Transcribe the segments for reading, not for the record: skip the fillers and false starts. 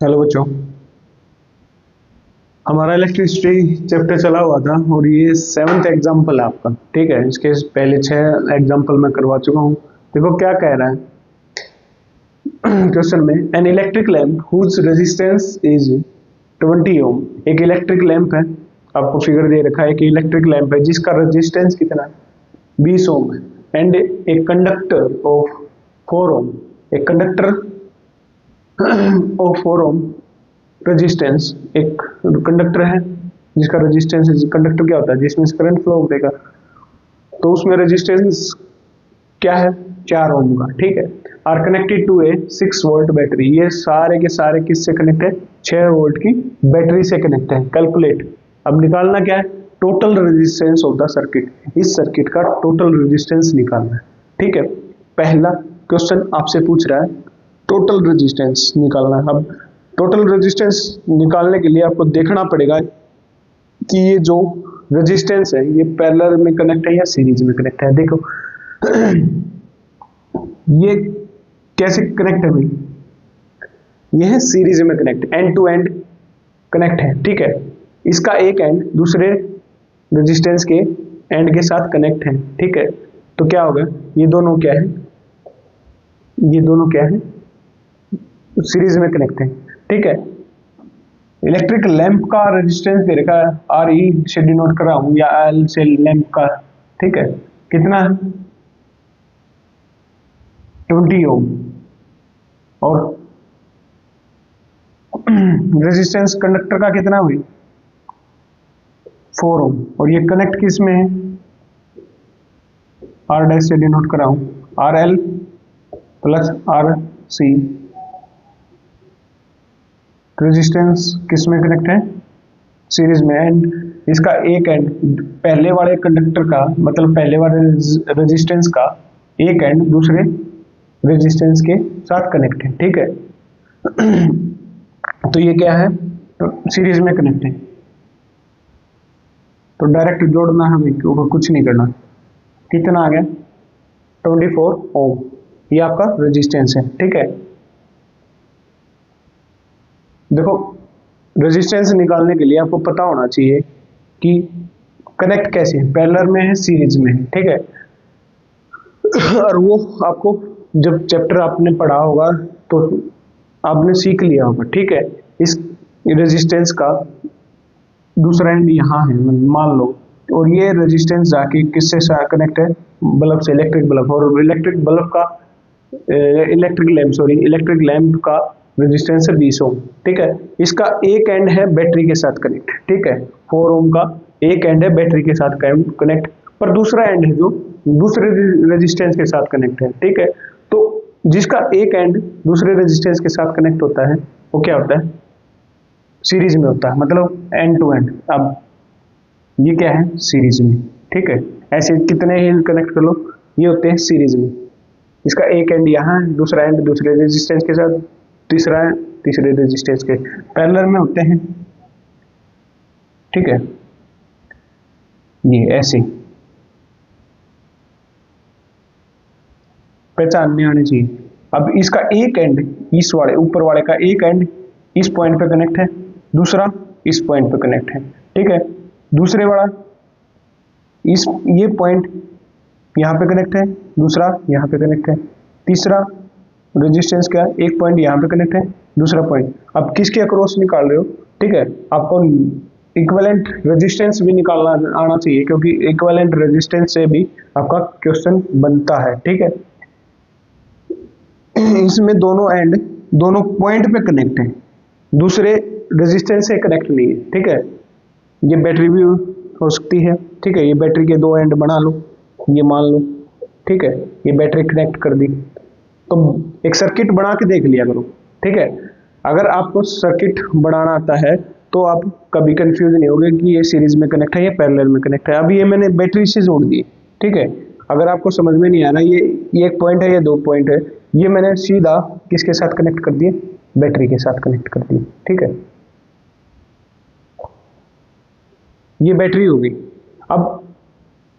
Hello बच्चों, हमारा electricity chapter चला हुआ था और ये 7th एग्जाम्पल है आपका। ठीक है, इसके पहले 6 एग्जाम्पल मैं करवा चुका हूँ। देखो क्या कह रहा है क्वेश्चन में, an electric lamp whose resistance is 20 ohm. एक इलेक्ट्रिक लैम्प है, आपको फिगर दे रखा है कि इलेक्ट्रिक लैम्प है जिसका रेजिस्टेंस कितना है, 20 ओम है। एंड ए कंडक्टर ऑफ 4 ओम, एक कंडक्टर ऑफ 4 ओम रेजिस्टेंस, एक कंडक्टर है जिसका रेजिस्टेंस है। कंडक्टर क्या होता है, जिसमें से करंट फ्लो करेगा, तो उसमें रेजिस्टेंस क्या है, 4 ओम का। ठीक है, are connected to a 6 volt battery. ये सारे के सारे किससे कनेक्ट है, 6 वोल्ट की बैटरी से कनेक्ट है। कैलकुलेट, अब निकालना क्या है, total resistance of the circuit. इस सर्किट का टोटल रेजिस्टेंस निकालना है। ठीक है, पहला क्वेश्चन आपसे पूछ रहा है टोटल रेजिस्टेंस निकालना है। अब टोटल रेजिस्टेंस निकालने के लिए आपको देखना पड़ेगा कि ये जो रेजिस्टेंस है ये पैरेलल में कनेक्ट है या सीरीज में कनेक्ट है। देखो ये कैसे कनेक्ट है भाई, ये है सीरीज में connect, end to end connect है। ठीक है, इसका एक एंड दूसरे रेजिस्टेंस के एंड के साथ कनेक्ट है। ठीक है, तो क्या होगा, ये दोनों क्या है, ये दोनों क्या है, सीरीज में कनेक्ट है। ठीक है, इलेक्ट्रिक लैंप का रेजिस्टेंस दे रखा है, आर ई से डिनोट कर रहा हूं, या एल से लैंप का। ठीक है, कितना है, 20 ओम। और रेजिस्टेंस कंडक्टर का कितना हुई, 4 ओम। और ये कनेक्ट किस में है, आर डैश से डिनोट कर रहा हूं, R L plus R C. Resistance किस में कनेक्ट है, सीरीज में। एंड इसका एक एंड पहले वाले कंडक्टर का, मतलब पहले वाले रेजिस्टेंस का एक एंड दूसरे रेजिस्टेंस के साथ कनेक्ट है। ठीक है, तो ये क्या है, तो सीरीज में कनेक्ट है, तो डायरेक्ट जोड़ना हमें, क्योंकि कुछ नहीं करना। कितना आ गया, 24 ओम, ये आपका रेजिस्टेंस है। ठीक है, देखो रेजिस्टेंस निकालने के लिए आपको पता होना चाहिए कि कनेक्ट कैसे है, पैरेलल में है, सीरीज में है। ठीक है, और वो आपको जब चैप्टर आपने पढ़ा होगा तो आपने सीख लिया होगा। ठीक है, इस रेजिस्टेंस का दूसरा एंड यहाँ है मान लो, और ये रेजिस्टेंस जाके किससे कनेक्ट है, बल्ब से, इलेक्ट्रिक बल्ब। और इलेक्ट्रिक बल्ब का इलेक्ट्रिक लैंप का रेजिस्टेंस है 20 ओम। ठीक है, इसका एक एंड है बैटरी के साथ कनेक्ट। ठीक है, 4 ओम का एक एंड है बैटरी के साथ कनेक्ट, पर दूसरा एंड है जो दूसरे रेजिस्टेंस के साथ कनेक्ट है। ठीक है, तो जिसका एक एंड दूसरे रेजिस्टेंस के साथ कनेक्ट होता है वो क्या होता है, सीरीज में होता है, मतलब एंड टू एंड। अब ये क्या है, सीरीज में। ठीक है, ऐसे कितने ही कनेक्ट कर लो, ये होते हैं सीरीज में। इसका एक एंड यहाँ है, दूसरा एंड दूसरे रेजिस्टेंस के साथ, तीसरा है तीसरे रेजिस्टेंस के, पैरेलल में होते हैं। ठीक है, ये ऐसे पहचान में आनी चाहिए। अब इसका एक एंड, इस वाले ऊपर वाले का एक एंड इस पॉइंट पे कनेक्ट है, दूसरा इस पॉइंट पे कनेक्ट है। ठीक है, दूसरे वाला इस ये पॉइंट यहाँ पे कनेक्ट है, दूसरा यहाँ पे कनेक्ट है, तीसरा रेजिस्टेंस का एक पॉइंट यहाँ पे कनेक्ट है, दूसरा पॉइंट। अब किसके अक्रॉस निकाल रहे हो, ठीक है, आपको इक्विवेलेंट रेजिस्टेंस भी निकालना आना चाहिए, क्योंकि इक्विवेलेंट रेजिस्टेंस से भी आपका क्वेश्चन बनता है। ठीक है, इसमें दोनों एंड दोनों पॉइंट पे कनेक्ट है, दूसरे रेजिस्टेंस से कनेक्ट नहीं है। ठीक है, ये बैटरी भी हो सकती है। ठीक है, ये बैटरी के दो एंड बना लो, ये मान लो। ठीक है, ये बैटरी कनेक्ट कर दी, तो एक सर्किट बना के देख लिया करो। ठीक है, अगर आपको सर्किट बनाना आता है तो आप कभी कंफ्यूज नहीं होगे कि ये सीरीज में कनेक्ट है या पैरेलल में कनेक्ट है। अब ये मैंने बैटरी से जोड़ दी। ठीक है, अगर आपको समझ में नहीं आ रहा ये एक पॉइंट है, ये दो पॉइंट है, ये मैंने सीधा किसके साथ कनेक्ट कर दिए, बैटरी के साथ कनेक्ट कर दिए। ठीक है, ये बैटरी होगी। अब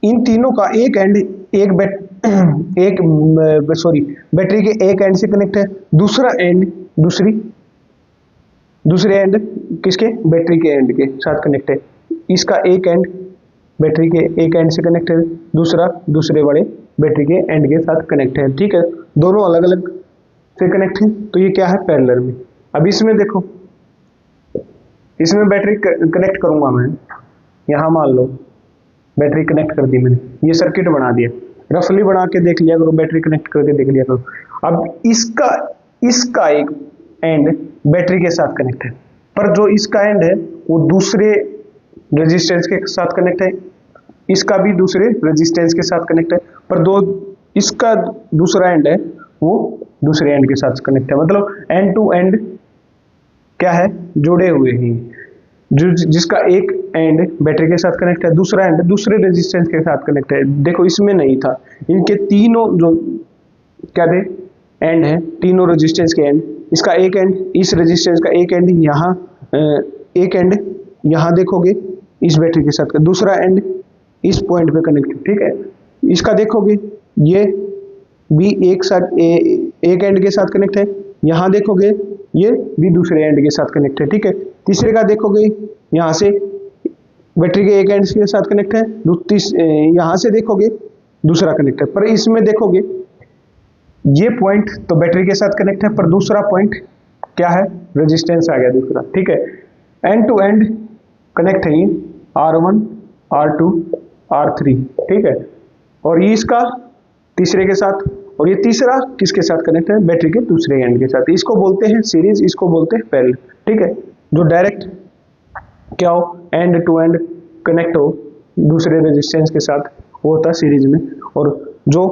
इन तीनों का एक एंड बैटरी के एक एंड से कनेक्ट है, दूसरा एंड दूसरी दूसरे एंड किसके, बैटरी के एंड के साथ कनेक्ट है। इसका एक एंड बैटरी के एक एंड से कनेक्ट है, दूसरा दूसरे वाले बैटरी के एंड के साथ कनेक्ट है। ठीक है, दोनों अलग अलग से कनेक्ट है, तो ये क्या है, पैरेलल में। अब इसमें देखो, इसमें बैटरी कनेक्ट करूंगा मैं, यहां मान लो बैटरी कनेक्ट कर दी मैंने, ये सर्किट बना दिया, रफली बना के देख लिया करो, बैटरी कनेक्ट करके देख लिया करो। अब इसका एक एंड बैटरी के साथ कनेक्ट है, पर जो इसका एंड है वो दूसरे रेजिस्टेंस के साथ कनेक्ट है, इसका भी दूसरे रेजिस्टेंस के साथ कनेक्ट है, पर इसका दूसरा एंड है वो दूसरे एंड के साथ कनेक्ट है। मतलब एंड टू एंड क्या है, जुड़े हुए हैं। जिसका एक एंड बैटरी के साथ कनेक्ट है, दूसरा एंड दूसरे रेजिस्टेंस के साथ कनेक्ट है। देखो इसमें नहीं था, इनके तीनों जो क्या थे, एंड है, तीनों रेजिस्टेंस के एंड, इसका एक एंड, इस रेजिस्टेंस का एक एंड यहाँ, एक एंड यहाँ देखोगे इस बैटरी के साथ, दूसरा एंड इस पॉइंट पे कनेक्ट, ठीक है। इसका देखोगे ये भी एक साथ एक एंड के साथ कनेक्ट है, यहाँ देखोगे ये भी दूसरे एंड के साथ कनेक्ट है, ठीक है। तीसरे का देखोगे यहाँ से बैटरी के एक एंड के साथ कनेक्ट है, यहाँ से देखोगे दूसरा कनेक्ट है, पर इसमें देखोगे ये पॉइंट तो बैटरी के साथ कनेक्ट है, पर दूसरा पॉइंट क्या है, रेजिस्टेंस आ गया दूसरा, ठीक है। एंड टू एंड कनेक्ट है ये R1 R2 R3, ठीक है। और ये इसका तीसरे के साथ, और ये तीसरा किसके साथ कनेक्ट है, बैटरी के दूसरे एंड के साथ। इसको बोलते हैं सीरीज, इसको बोलते हैं पैरेलल, ठीक है। जो डायरेक्ट क्या हो, एंड टू एंड कनेक्ट हो दूसरे रेजिस्टेंस के साथ, वो होता है सीरीज में। और जो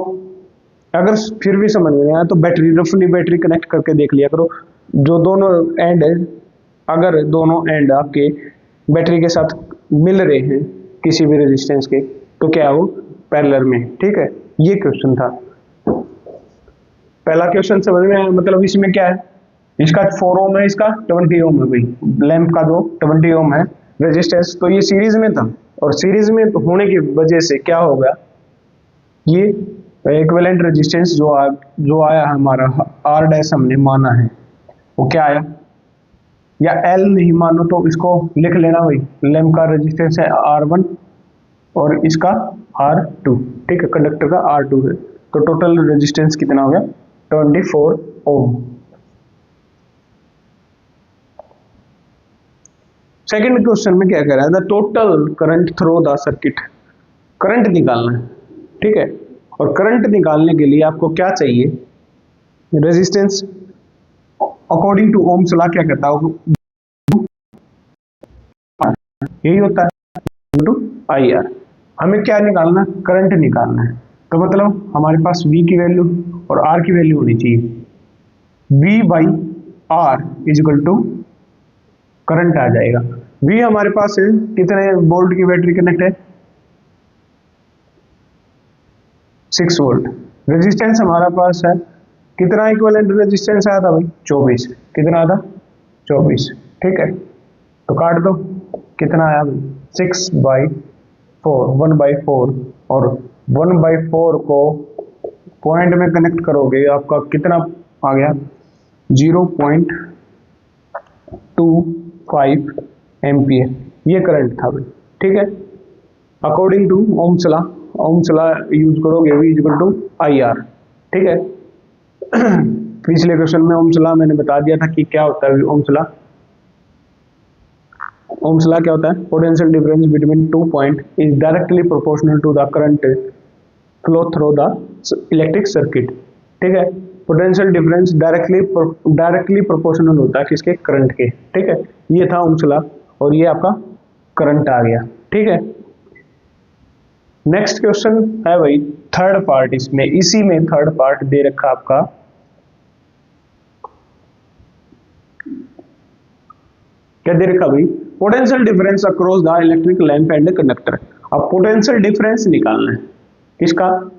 अगर फिर भी समझ में नहीं आया तो बैटरी, रफली बैटरी कनेक्ट करके देख लिया करो, जो दोनों एंड है, अगर दोनों एंड आपके बैटरी के साथ मिल रहे हैं किसी भी रेजिस्टेंस के, तो क्या हो, पैरेलल में, ठीक है। ये क्वेश्चन था, पहला क्वेश्चन समझ में आया। मतलब इसमें क्या है, इसका 4 ओम है, इसका 20 ओम है भाई, लैंप का जो 20 ओम है रेजिस्टेंस, तो ये सीरीज में था, और सीरीज में होने की वजह से क्या होगा, ये इक्विवेलेंट रेजिस्टेंस जो आया हमारा R डैश हमने माना है, वो क्या आया, या L नहीं मानो तो इसको लिख लेना भाई, लैंप का रेजिस्टेंस है R1 और इसका R2, ठीक है, कंडक्टर का R2 है, तो टोटल रेजिस्टेंस कितना हो गया, 24 ओम। सेकंड क्वेश्चन में क्या कह रहा है, the total current through the circuit, current निकालना है, ठीक है। और करंट निकालने के लिए आपको क्या चाहिए, resistance according to Ohm's law क्या कहता है, यही होता है टू IR। हमें क्या निकालना, करंट निकालना है, तो मतलब हमारे पास V की वैल्यू और R की वैल्यू होनी चाहिए। V by R is equal to current आ जाएगा। V हमारे पास है, कितने वोल्ट की बैटरी कनेक्ट है, 6 वोल्ट। रेजिस्टेंस हमारा पास है, कितना इक्विवेलेंट रेजिस्टेंस आया था भाई, 24। कितना था, 24, ठीक है। तो काट दो, कितना आया भाई, 6/4, 1/4, और 1/4 को पॉइंट में कनेक्ट करोगे, आपका कितना आ गया, 0.25 एम्पियर, ये करंट था भाई, ठीक है। According to Ohm's law, Ohm's law use करोगे, V इक्वल टू IR, ठीक है। पिछले क्वेश्चन में ओम्स लॉ मैंने बता दिया था कि क्या होता है ओम्स लॉ। ओम्स लॉ क्या होता है, potential difference between 2 point is directly proportional to the current flow through the electric circuit, ठीक है। पोटेंशियल डिफरेंस डायरेक्टली प्रोपोर्शनल होता है किसके, करंट के, ठीक है। ये था ओम्स लॉ, और ये आपका करंट आ गया, ठीक है। नेक्स्ट क्वेश्चन है भाई थर्ड पार्ट, इसमें इसी में थर्ड पार्ट दे रखा आपका, क्या दे रखा भाई, potential difference across the electric lamp and conductor. अब पोटेंशियल डिफरेंस निकालना है, किसका,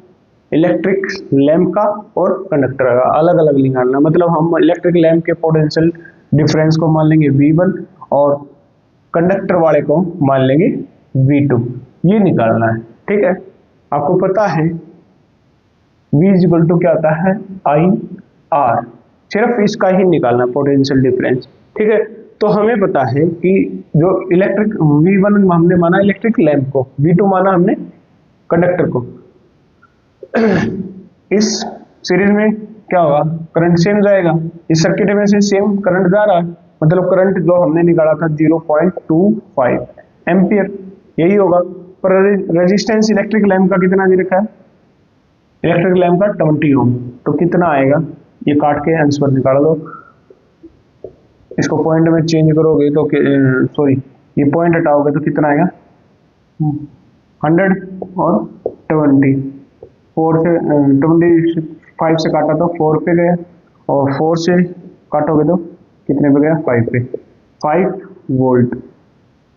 इलेक्ट्रिक लैंप का और कंडक्टर का अलग अलग निकालना। मतलब हम इलेक्ट्रिक लैंप के पोटेंशियल डिफरेंस को मान लेंगे V1 और कंडक्टर वाले को मान लेंगे V2, ये निकालना है, ठीक है। आपको पता है V इक्वल टू क्या होता है, IR, सिर्फ इसका ही निकालना पोटेंशियल डिफरेंस, ठीक है। तो हमें पता है कि जो इलेक्ट्रिक V1 हमने माना इलेक्ट्रिक लैंप को, V2 माना हमने कंडक्टर को। इस सीरीज में क्या होगा, करंट सेम जाएगा, इस सर्किट में से सेम करंट जा रहा है, मतलब करंट जो हमने निकाला था 0.25 एम्पियर, यही होगा। पर रेजिस्टेंस इलेक्ट्रिक लैंप का कितना दे रखा है, इलेक्ट्रिक लैंप का 20 ओम, तो कितना आएगा, ये काट के आंसर निकाल दो। इसको पॉइंट में चेंज करोगे तो सॉरी ये पॉइंट हटाओगे तो कितना आएगा, 100 और 20, 4 से 25 से काटा तो 4 पे गया, और 4 से काटोगे तो कितने पे गया, 5 पे, 5 वोल्ट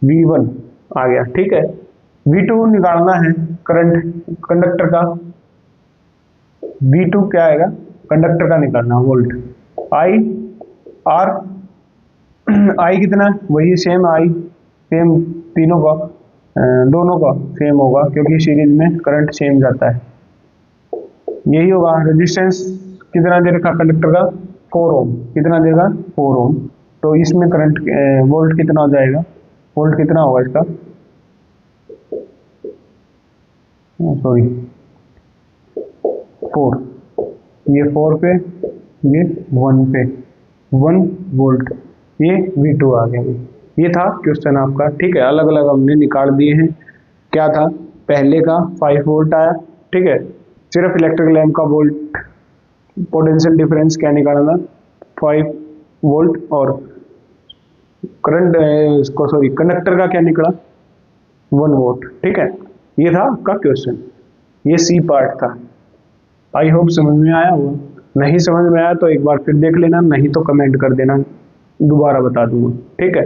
V1 आ गया। ठीक है, V2 निकालना है करंट कंडक्टर का, V2 क्या आएगा, कंडक्टर का निकालना वोल्ट, I R I कितना, वही सेम I सेम तीनों का, दोनों का सेम होगा क्योंकि सीरीज में करंट सेम जाता है, यही होगा। रेजिस्टेंस कितना दे रखा कंडक्टर का, 4 ओम, कितना देगा 4 ओम, तो इसमें करंट वोल्ट कितना हो जाएगा, वोल्ट कितना होगा इसका, सॉरी 4, ये 4 पे, ये 1 पे, 1 वोल्ट, ये V2 आ गया। ये था क्वेश्चन आपका। ठीक है, अलग अलग हमने निकाल दिए हैं। क्या था, पहले का 5 वोल्ट आया, ठीक है, सिर्फ इलेक्ट्रिक लैंप का वोल्ट पोटेंशियल डिफरेंस क्या निकालना, 5 वोल्ट, और करंट इसको सॉरी कंडक्टर का क्या निकला, 1 वोल्ट। ठीक है, ये था आपका क्वेश्चन, ये सी पार्ट था। आई होप समझ में आया होगा, नहीं समझ में आया तो एक बार फिर देख लेना, नहीं तो कमेंट कर देना, दोबारा बता दूंगा। ठीक है।